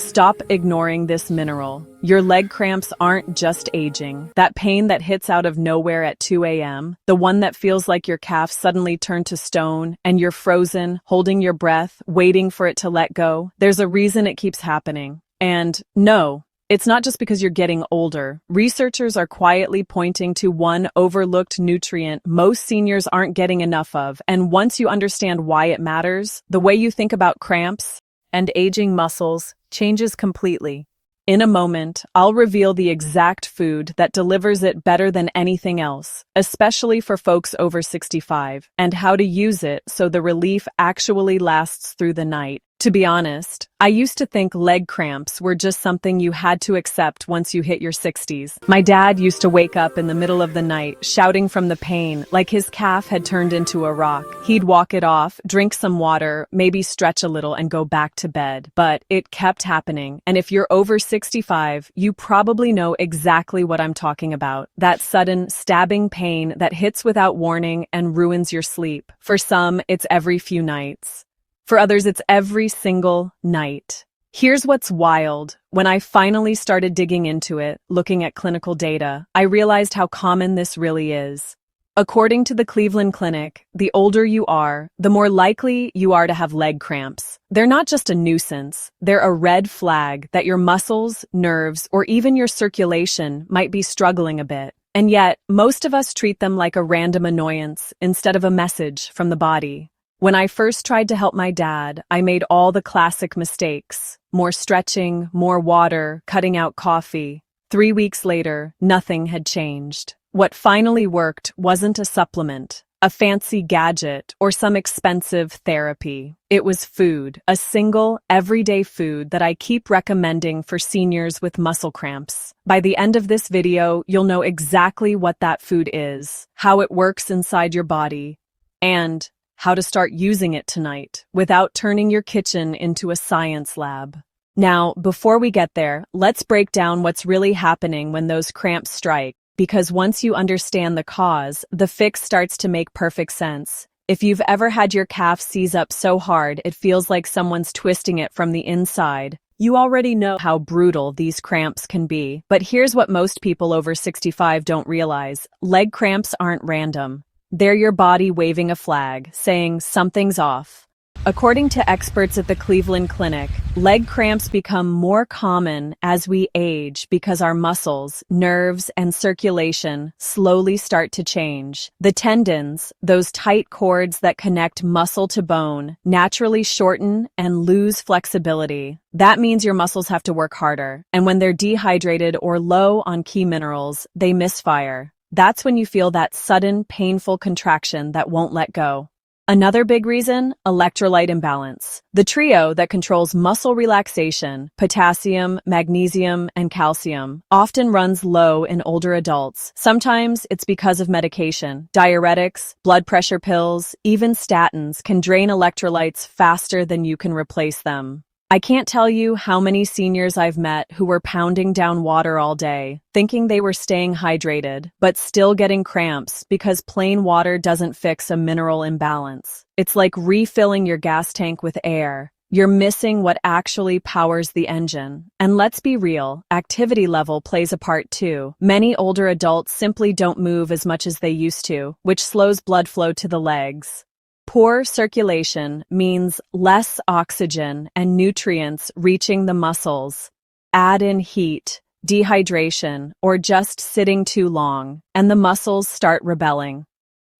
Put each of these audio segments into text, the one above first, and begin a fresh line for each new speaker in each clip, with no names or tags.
Stop ignoring this mineral. Your leg cramps aren't just aging. That pain that hits out of nowhere at 2 a.m., the one that feels like your calf suddenly turned to stone and you're frozen, holding your breath, waiting for it to let go. There's a reason it keeps happening. And no, it's not just because you're getting older. Researchers are quietly pointing to one overlooked nutrient most seniors aren't getting enough of. And once you understand why it matters, the way you think about cramps and aging muscles changes completely. In a moment, I'll reveal the exact food that delivers it better than anything else, especially for folks over 65, and how to use it so the relief actually lasts through the night. To be honest, I used to think leg cramps were just something you had to accept once you hit your 60s. My dad used to wake up in the middle of the night, shouting from the pain, like his calf had turned into a rock. He'd walk it off, drink some water, maybe stretch a little and go back to bed. But it kept happening. And if you're over 65, you probably know exactly what I'm talking about. That sudden, stabbing pain that hits without warning and ruins your sleep. For some, it's every few nights. For others, it's every single night. Here's what's wild. When I finally started digging into it, looking at clinical data, I realized how common this really is. According to the Cleveland Clinic, the older you are, the more likely you are to have leg cramps. They're not just a nuisance. They're a red flag that your muscles, nerves, or even your circulation might be struggling a bit. And yet, most of us treat them like a random annoyance instead of a message from the body. When I first tried to help my dad, I made all the classic mistakes. More stretching, more water, cutting out coffee. 3 weeks later, nothing had changed. What finally worked wasn't a supplement, a fancy gadget, or some expensive therapy. It was food, a single, everyday food that I keep recommending for seniors with muscle cramps. By the end of this video, you'll know exactly what that food is, how it works inside your body, and how to start using it tonight without turning your kitchen into a science lab. Now, before we get there, let's break down what's really happening when those cramps strike, because once you understand the cause, the fix starts to make perfect sense. If you've ever had your calf seize up so hard it feels like someone's twisting it from the inside, you already know how brutal these cramps can be. But here's what most people over 65 don't realize. Leg cramps aren't random. They're your body waving a flag, saying something's off. According to experts at the Cleveland Clinic, leg cramps become more common as we age because our muscles, nerves, and circulation slowly start to change. The tendons, those tight cords that connect muscle to bone, naturally shorten and lose flexibility. That means your muscles have to work harder, and when they're dehydrated or low on key minerals, they misfire. That's when you feel that sudden, painful contraction that won't let go. Another big reason, electrolyte imbalance. The trio that controls muscle relaxation, potassium, magnesium, and calcium, often runs low in older adults. Sometimes it's because of medication. Diuretics, blood pressure pills, even statins can drain electrolytes faster than you can replace them. I can't tell you how many seniors I've met who were pounding down water all day, thinking they were staying hydrated, but still getting cramps because plain water doesn't fix a mineral imbalance. It's like refilling your gas tank with air. You're missing what actually powers the engine. And let's be real, activity level plays a part too. Many older adults simply don't move as much as they used to, which slows blood flow to the legs. Poor circulation means less oxygen and nutrients reaching the muscles. Add in heat, dehydration, or just sitting too long, and the muscles start rebelling.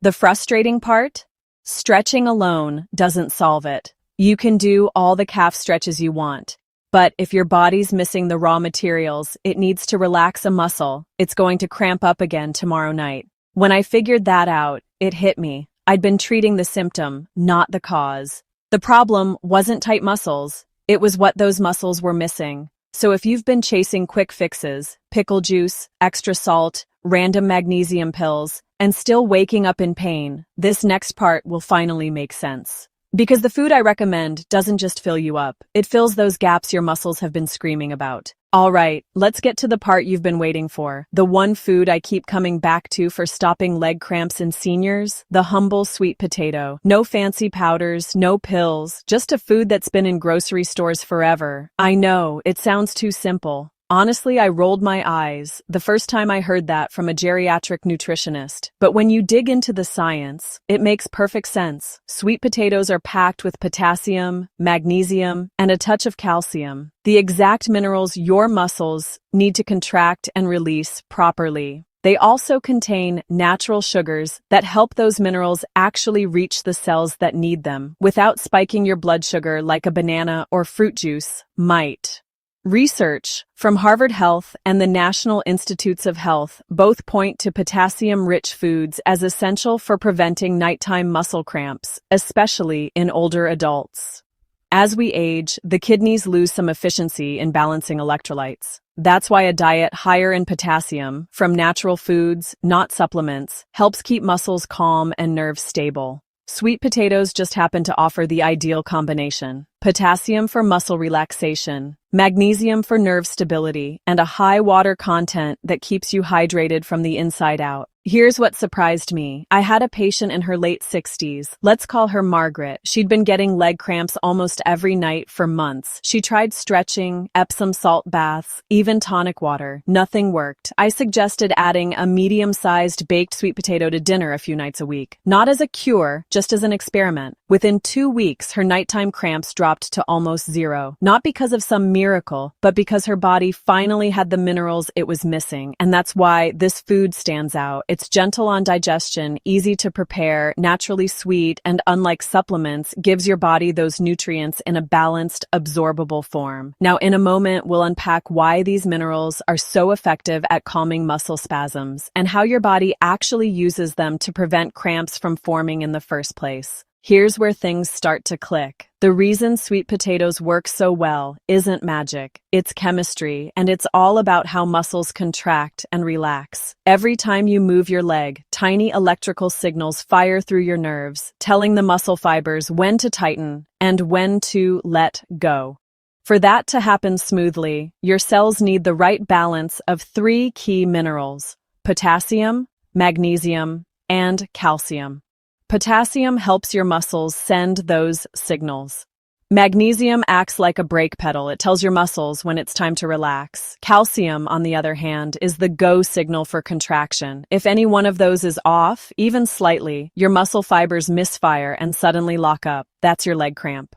The frustrating part? Stretching alone doesn't solve it. You can do all the calf stretches you want, but if your body's missing the raw materials it needs to relax a muscle, it's going to cramp up again tomorrow night. When I figured that out, it hit me. I'd been treating the symptom, not the cause. The problem wasn't tight muscles, it was what those muscles were missing. So if you've been chasing quick fixes, pickle juice, extra salt, random magnesium pills, and still waking up in pain, this next part will finally make sense. Because the food I recommend doesn't just fill you up, it fills those gaps your muscles have been screaming about. All right, let's get to the part you've been waiting for. The one food I keep coming back to for stopping leg cramps in seniors, the humble sweet potato. No fancy powders, no pills, just a food that's been in grocery stores forever. I know, it sounds too simple. Honestly, I rolled my eyes the first time I heard that from a geriatric nutritionist. But when you dig into the science, it makes perfect sense. Sweet potatoes are packed with potassium, magnesium, and a touch of calcium, the exact minerals your muscles need to contract and release properly. They also contain natural sugars that help those minerals actually reach the cells that need them, without spiking your blood sugar like a banana or fruit juice might. Research from Harvard Health and the National Institutes of Health both point to potassium-rich foods as essential for preventing nighttime muscle cramps, especially in older adults. As we age, the kidneys lose some efficiency in balancing electrolytes. That's why a diet higher in potassium, from natural foods, not supplements, helps keep muscles calm and nerves stable. Sweet potatoes just happen to offer the ideal combination: potassium for muscle relaxation, magnesium for nerve stability, and a high water content that keeps you hydrated from the inside out. Here's what surprised me. I had a patient in her late 60s. Let's call her Margaret. She'd been getting leg cramps almost every night for months. She tried stretching, Epsom salt baths, even tonic water. Nothing worked. I suggested adding a medium-sized baked sweet potato to dinner a few nights a week. Not as a cure, just as an experiment. Within 2 weeks, her nighttime cramps dropped to almost zero. Not because of some miracle, but because her body finally had the minerals it was missing. And that's why this food stands out. It's gentle on digestion, easy to prepare, naturally sweet, and unlike supplements, gives your body those nutrients in a balanced, absorbable form. Now, in a moment, we'll unpack why these minerals are so effective at calming muscle spasms and how your body actually uses them to prevent cramps from forming in the first place. Here's where things start to click. The reason sweet potatoes work so well isn't magic. It's chemistry, and it's all about how muscles contract and relax. Every time you move your leg, tiny electrical signals fire through your nerves, telling the muscle fibers when to tighten and when to let go. For that to happen smoothly, your cells need the right balance of 3 key minerals: potassium, magnesium, and calcium. Potassium helps your muscles send those signals. Magnesium acts like a brake pedal. It tells your muscles when it's time to relax. Calcium, on the other hand, is the go signal for contraction. If any one of those is off, even slightly, your muscle fibers misfire and suddenly lock up. That's your leg cramp.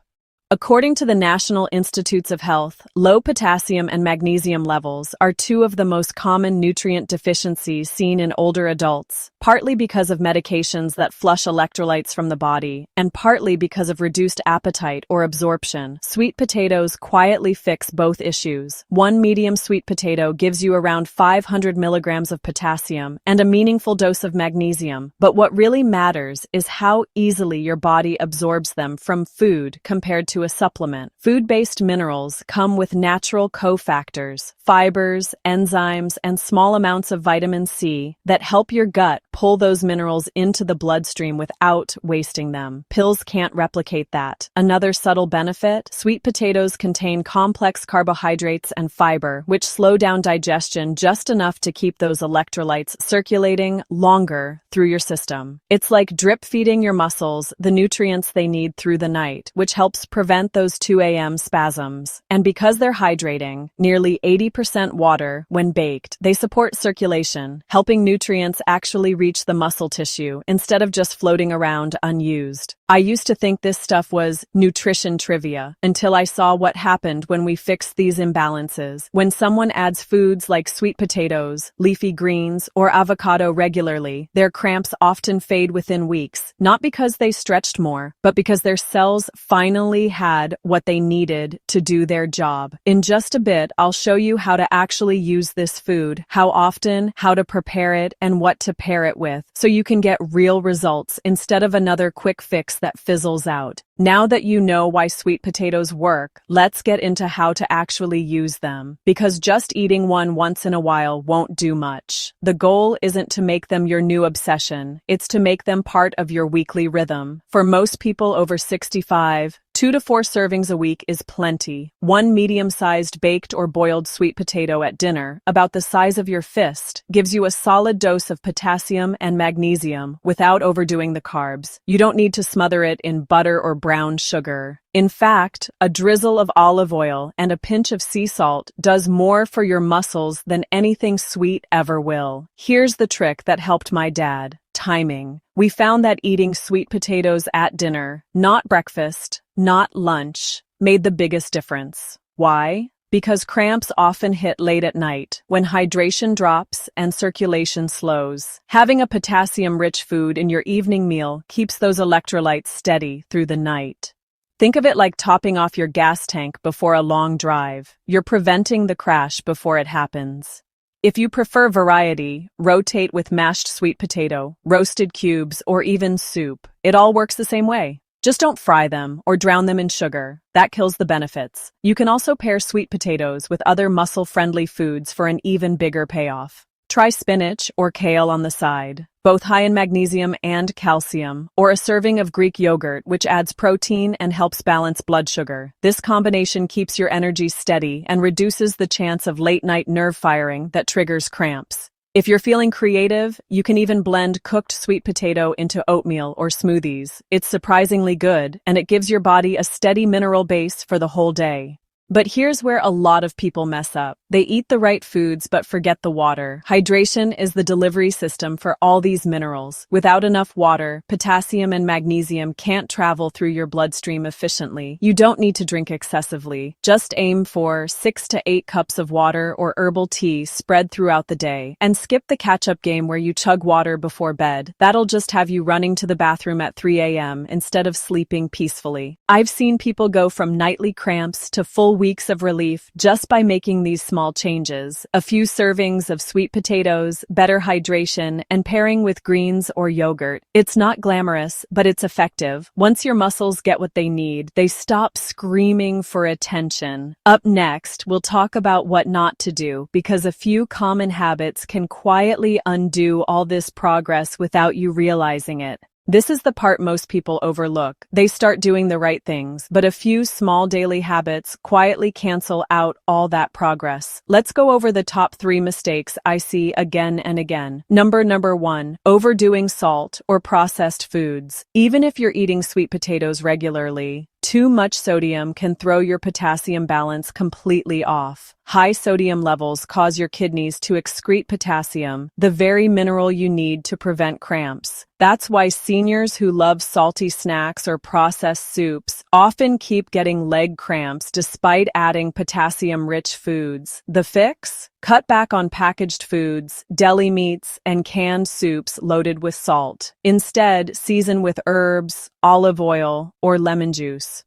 According to the National Institutes of Health, low potassium and magnesium levels are 2 of the most common nutrient deficiencies seen in older adults, partly because of medications that flush electrolytes from the body, and partly because of reduced appetite or absorption. Sweet potatoes quietly fix both issues. One medium sweet potato gives you around 500 milligrams of potassium and a meaningful dose of magnesium, but what really matters is how easily your body absorbs them from food compared to a supplement. Food-based minerals come with natural cofactors, fibers, enzymes, and small amounts of vitamin C that help your gut pull those minerals into the bloodstream without wasting them. Pills can't replicate that. Another subtle benefit: sweet potatoes contain complex carbohydrates and fiber, which slow down digestion just enough to keep those electrolytes circulating longer through your system. It's like drip feeding your muscles the nutrients they need through the night, which helps prevent those 2 a.m. spasms. And because they're hydrating, nearly 80% water when baked, they support circulation, helping nutrients actually reach the muscle tissue instead of just floating around unused. I used to think this stuff was nutrition trivia until I saw what happened when we fixed these imbalances. When someone adds foods like sweet potatoes, leafy greens, or avocado regularly, their cramps often fade within weeks, not because they stretched more, but because their cells finally had what they needed to do their job. In just a bit, I'll show you how to actually use this food, how often, how to prepare it, and what to pair it with, so you can get real results instead of another quick fix that fizzles out. Now that you know why sweet potatoes work, let's get into how to actually use them. Because just eating one once in a while won't do much. The goal isn't to make them your new obsession, it's to make them part of your weekly rhythm. For most people over 65, 2 to 4 servings a week is plenty. One medium-sized baked or boiled sweet potato at dinner, about the size of your fist, gives you a solid dose of potassium and magnesium without overdoing the carbs. You don't need to smother it in butter or brown sugar. In fact, a drizzle of olive oil and a pinch of sea salt does more for your muscles than anything sweet ever will. Here's the trick that helped my dad: timing. We found that eating sweet potatoes at dinner, not breakfast, not lunch, made the biggest difference. Why? Because cramps often hit late at night, when hydration drops and circulation slows. Having a potassium-rich food in your evening meal keeps those electrolytes steady through the night. Think of it like topping off your gas tank before a long drive. You're preventing the crash before it happens. If you prefer variety, rotate with mashed sweet potato, roasted cubes, or even soup. It all works the same way. Just don't fry them or drown them in sugar. That kills the benefits. You can also pair sweet potatoes with other muscle-friendly foods for an even bigger payoff. Try spinach or kale on the side, both high in magnesium and calcium, or a serving of Greek yogurt, which adds protein and helps balance blood sugar. This combination keeps your energy steady and reduces the chance of late-night nerve firing that triggers cramps. If you're feeling creative, you can even blend cooked sweet potato into oatmeal or smoothies. It's surprisingly good, and it gives your body a steady mineral base for the whole day. But here's where a lot of people mess up. They eat the right foods but forget the water. Hydration is the delivery system for all these minerals. Without enough water, potassium and magnesium can't travel through your bloodstream efficiently. You don't need to drink excessively. Just aim for 6 to 8 cups of water or herbal tea spread throughout the day. And skip the catch-up game where you chug water before bed. That'll just have you running to the bathroom at 3 a.m. instead of sleeping peacefully. I've seen people go from nightly cramps to full weeks of relief just by making these small changes. A few servings of sweet potatoes, better hydration, and pairing with greens or yogurt. It's not glamorous, but it's effective. Once your muscles get what they need, they stop screaming for attention. Up next, we'll talk about what not to do, because a few common habits can quietly undo all this progress without you realizing it. This is the part most people overlook. They start doing the right things, but a few small daily habits quietly cancel out all that progress. Let's go over the top 3 mistakes I see again and again. Number 1, overdoing salt or processed foods. Even if you're eating sweet potatoes regularly, too much sodium can throw your potassium balance completely off. High sodium levels cause your kidneys to excrete potassium, the very mineral you need to prevent cramps. That's why seniors who love salty snacks or processed soups often keep getting leg cramps despite adding potassium-rich foods. The fix? Cut back on packaged foods, deli meats, and canned soups loaded with salt. Instead, season with herbs, olive oil, or lemon juice.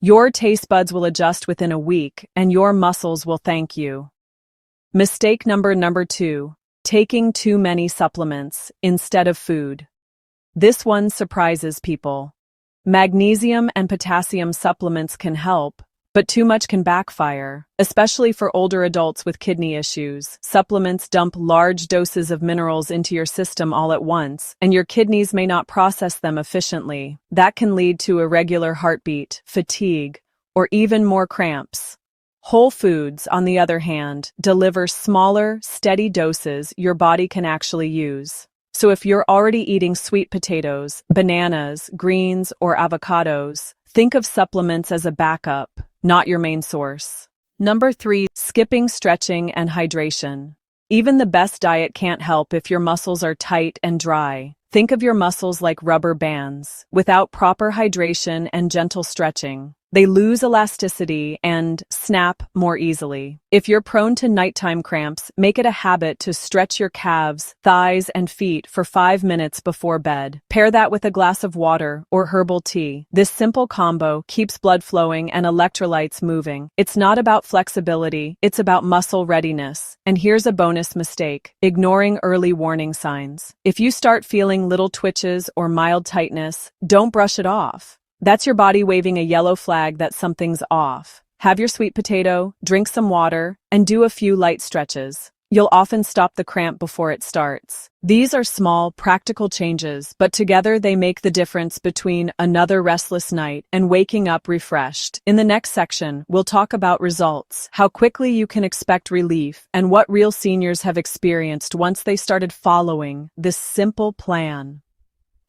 Your taste buds will adjust within a week, and your muscles will thank you. Mistake number 2, taking too many supplements instead of food. This one surprises people. Magnesium and potassium supplements can help, but too much can backfire, especially for older adults with kidney issues. Supplements dump large doses of minerals into your system all at once, and your kidneys may not process them efficiently. That can lead to irregular heartbeat, fatigue, or even more cramps. Whole foods, on the other hand, deliver smaller, steady doses your body can actually use. So if you're already eating sweet potatoes, bananas, greens, or avocados, think of supplements as a backup, not your main source. Number 3, skipping stretching and hydration. Even the best diet can't help if your muscles are tight and dry. Think of your muscles like rubber bands. Without proper hydration and gentle stretching, they lose elasticity and snap more easily. If you're prone to nighttime cramps, make it a habit to stretch your calves, thighs, and feet for 5 minutes before bed. Pair that with a glass of water or herbal tea. This simple combo keeps blood flowing and electrolytes moving. It's not about flexibility, it's about muscle readiness. And here's a bonus mistake: ignoring early warning signs. If you start feeling little twitches or mild tightness, don't brush it off. That's your body waving a yellow flag that something's off. Have your sweet potato, drink some water, and do a few light stretches. you'll often stop the cramp before it starts. These are small, practical changes, but together they make the difference between another restless night and waking up refreshed. In the next section, we'll talk about results, how quickly you can expect relief, and what real seniors have experienced once they started following this simple plan.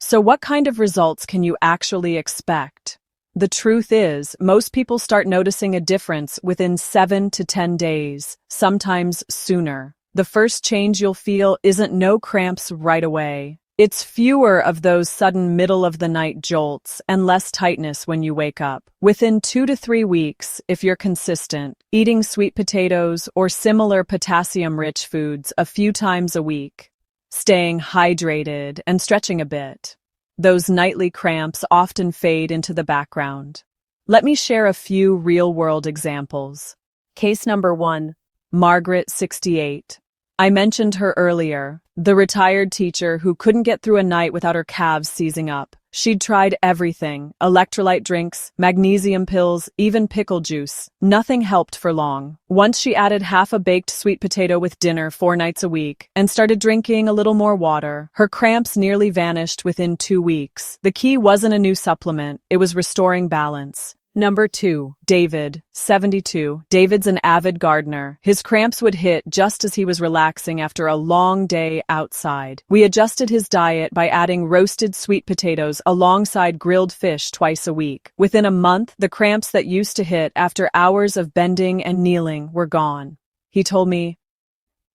So what kind of results can you actually expect? The truth is, most people start noticing a difference within 7 to 10 days, sometimes sooner. The first change you'll feel isn't no cramps right away. It's fewer of those sudden middle-of-the-night jolts and less tightness when you wake up. Within 2 to 3 weeks, if you're consistent, eating sweet potatoes or similar potassium-rich foods a few times a week, staying hydrated and stretching a bit, those nightly cramps often fade into the background. Let me share a few real-world examples. Case number 1, Margaret, 68. I mentioned her earlier, the retired teacher who couldn't get through a night without her calves seizing up. She'd tried everything, electrolyte drinks, magnesium pills, even pickle juice. Nothing helped for long. Once she added half a baked sweet potato with dinner 4 nights a week and started drinking a little more water, her cramps nearly vanished within 2 weeks. The key wasn't a new supplement, it was restoring balance. Number 2, David, 72. David's an avid gardener. His cramps would hit just as he was relaxing after a long day outside. We adjusted his diet by adding roasted sweet potatoes alongside grilled fish twice a week. Within a month, the cramps that used to hit after hours of bending and kneeling were gone. He told me,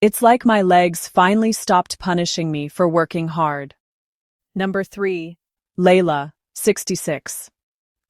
"It's like my legs finally stopped punishing me for working hard." Number 3, Layla, 66.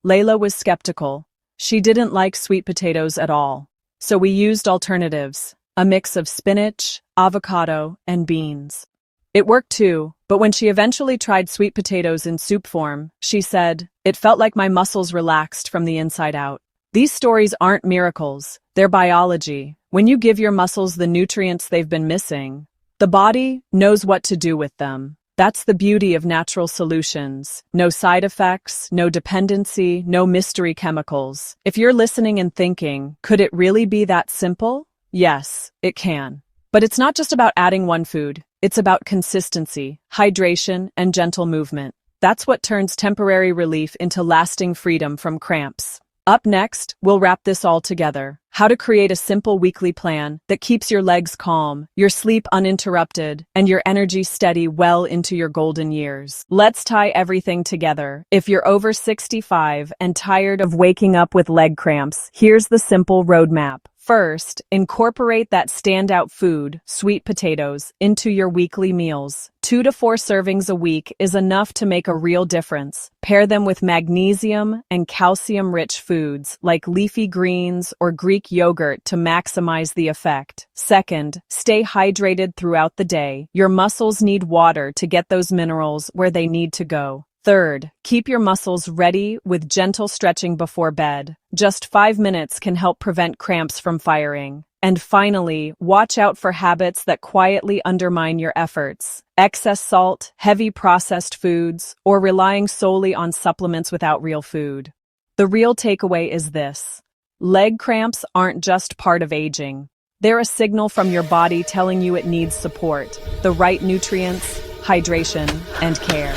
Layla was skeptical. She didn't like sweet potatoes at all. So we used alternatives, a mix of spinach, avocado, and beans. It worked too, but when she eventually tried sweet potatoes in soup form, she said, "It felt like my muscles relaxed from the inside out." These stories aren't miracles, they're biology. When you give your muscles the nutrients they've been missing, the body knows what to do with them. That's the beauty of natural solutions. No side effects, no dependency, no mystery chemicals. If you're listening and thinking, could it really be that simple? Yes, it can. But it's not just about adding one food. It's about consistency, hydration, and gentle movement. That's what turns temporary relief into lasting freedom from cramps. Up next, we'll wrap this all together. How to create a simple weekly plan that keeps your legs calm, your sleep uninterrupted, and your energy steady well into your golden years. Let's tie everything together. If you're over 65 and tired of waking up with leg cramps, here's the simple roadmap. First, incorporate that standout food, sweet potatoes, into your weekly meals. 2 to 4 servings a week is enough to make a real difference. Pair them with magnesium and calcium-rich foods like leafy greens or Greek yogurt to maximize the effect. Second, stay hydrated throughout the day. Your muscles need water to get those minerals where they need to go. Third, keep your muscles ready with gentle stretching before bed. Just 5 minutes can help prevent cramps from firing. And finally, watch out for habits that quietly undermine your efforts. Excess salt, heavy processed foods, or relying solely on supplements without real food. The real takeaway is this: leg cramps aren't just part of aging. They're a signal from your body telling you it needs support, the right nutrients, hydration, and care.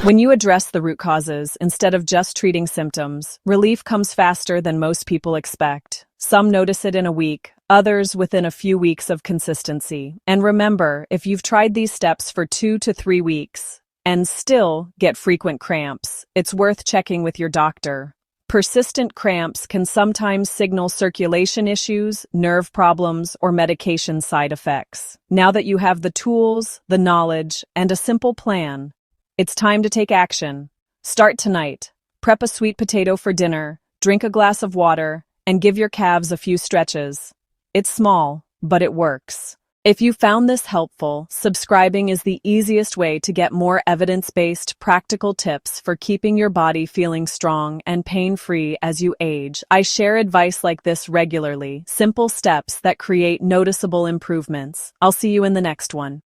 When you address the root causes instead of just treating symptoms, relief comes faster than most people expect. Some notice it in a week, others within a few weeks of consistency. And remember, if you've tried these steps for 2 to 3 weeks and still get frequent cramps, it's worth checking with your doctor. Persistent cramps can sometimes signal circulation issues, nerve problems, or medication side effects. Now that you have the tools, the knowledge, and a simple plan, it's time to take action. Start tonight. Prep a sweet potato for dinner, drink a glass of water, and give your calves a few stretches. It's small, but it works. If you found this helpful, subscribing is the easiest way to get more evidence-based, practical tips for keeping your body feeling strong and pain-free as you age. I share advice like this regularly, simple steps that create noticeable improvements. I'll see you in the next one.